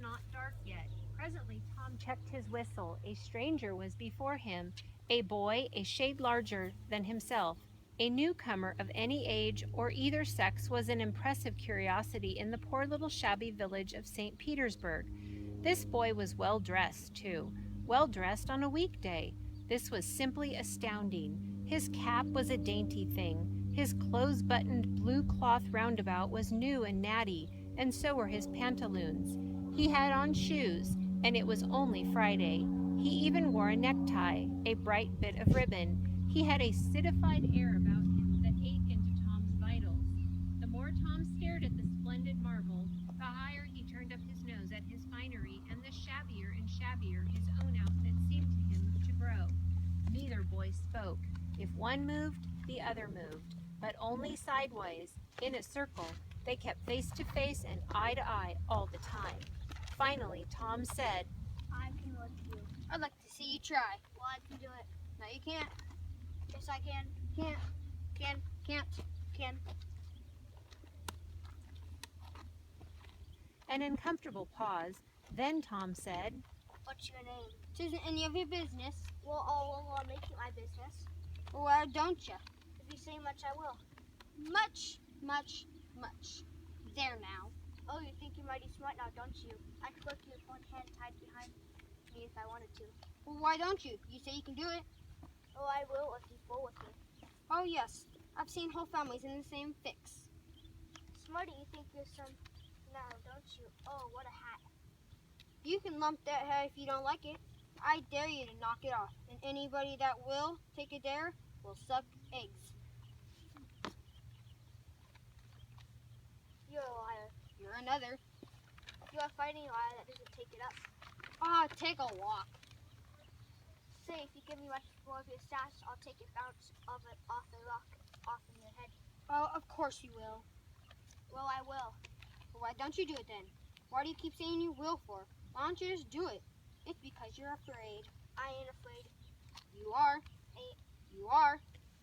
not dark yet. Presently Tom checked his whistle. A stranger was before him, a boy a shade larger than himself. A newcomer of any age or either sex was an impressive curiosity in the poor little shabby village of St. Petersburg. This boy was well dressed, too. Well dressed on a weekday. This was simply astounding. His cap was a dainty thing. His close-buttoned blue cloth roundabout was new and natty, and so were his pantaloons. He had on shoes, and it was only Friday. He even wore a necktie, a bright bit of ribbon. He had a citified air about him that ate into Tom's vitals. The more Tom stared at the splendid marvel, the higher he turned up his nose at his finery, and the shabbier and shabbier his own outfit seemed to him to grow. Neither boy spoke. If one moved, the other moved, but only sideways, in a circle. They kept face to face and eye to eye all the time. Finally, Tom said, I can lick you. I'd like to see you try. Well, I can do it. No, you can't. Yes, I can. Can't. an uncomfortable pause. Then Tom said, What's your name? It isn't any of your business. Well, I'll make it my business. Well, why don't you? If you say much, I will. Much. There now. Oh, you think you're mighty smart now, don't you? I could lick you with one hand tied behind me if I wanted to. Well, why don't you? You say you can do it. Oh, I will if you fool with me. Oh, yes. I've seen whole families in the same fix. Smarty, you think you're some now, don't you? Oh, what a hat. You can lump that hair if you don't like it. I dare you to knock it off. And anybody that will take a dare will suck eggs. You're a liar. You're another. You're a fighting liar that doesn't take it up. Take a walk. Say, if you give me much more of your sass, I'll take a bounce of it off the rock off in your head. Oh, of course you will. Well, I will. Well, why don't you do it then? Why do you keep saying you will for? Why don't you just do it? It's because you're afraid. I ain't afraid. You are. Ain't. You are.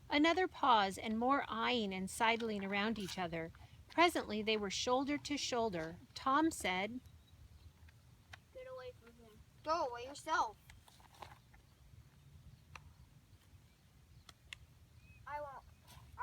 Another pause and more eyeing and sidling around each other. Presently they were shoulder to shoulder. Tom said, Get away from him. Go away yourself.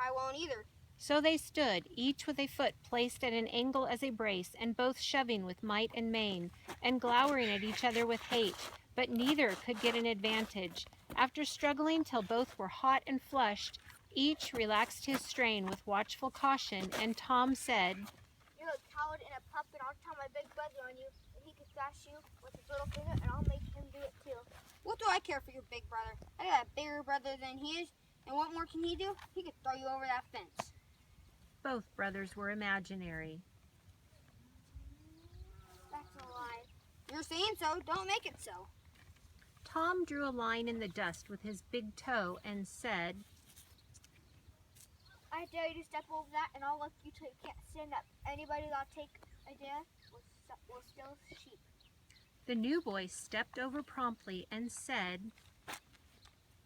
I won't either. So they stood, each with a foot placed at an angle as a brace, and both shoving with might and main, and glowering at each other with hate, but neither could get an advantage. After struggling till both were hot and flushed, each relaxed his strain with watchful caution, and Tom said, You're a coward and a pup, and I'll tell my big brother on you, and he can thrash you with his little finger, and I'll make him do it too. What do I care for your big brother? I got a bigger brother than he is, and what more can he do? He could throw you over that fence. both brothers were imaginary. That's a lie. You're saying so, don't make it so. Tom drew a line in the dust with his big toe and said, I dare you to step over that, and I'll lick you till you can't stand up. Anybody that'll take a dare will steal sheep. The new boy stepped over promptly and said,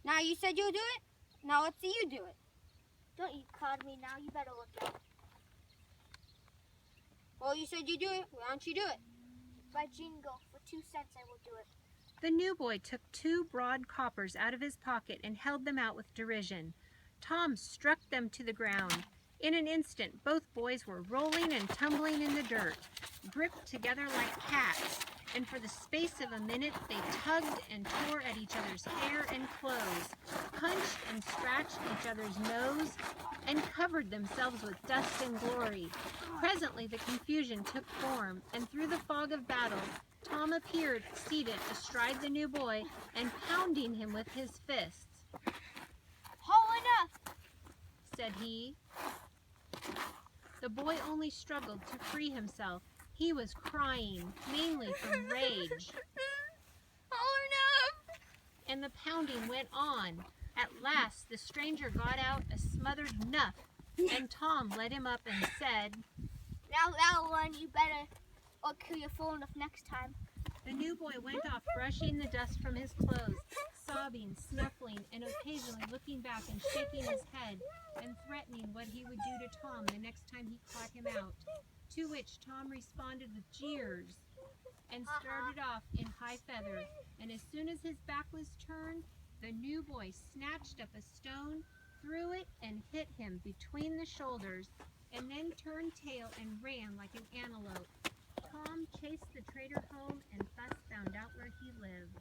Now you said you'll do it? Now let's see you do it. Don't you cloud me now, you better look out. Well, you said you do it, why don't you do it? By jingle, for 2 cents I will do it. The new boy took 2 broad coppers out of his pocket and held them out with derision. Tom struck them to the ground. In an instant, both boys were rolling and tumbling in the dirt, gripped together like cats, and for the space of a minute they tugged and tore at each other's hair and clothes, punched and scratched each other's nose, and covered themselves with dust and glory. Presently the confusion took form, and through the fog of battle, Tom appeared seated astride the new boy and pounding him with his fists. Haul enough! Said he. The boy only struggled to free himself. He was crying, mainly from rage. Haul enough! And the pounding went on. At last, the stranger got out a smothered nuff, and Tom led him up and said, Now that one, you better, or kill you full enough next time. The new boy went off brushing the dust from his clothes, sobbing, snuffling, and occasionally looking back and shaking his head and threatening what he would do to Tom the next time he caught him out, to which Tom responded with jeers. and started off in high feather. And as soon as his back was turned, the new boy snatched up a stone, threw it, and hit him between the shoulders, and then turned tail and ran like an antelope. Tom chased the traitor home and thus found out where he lived.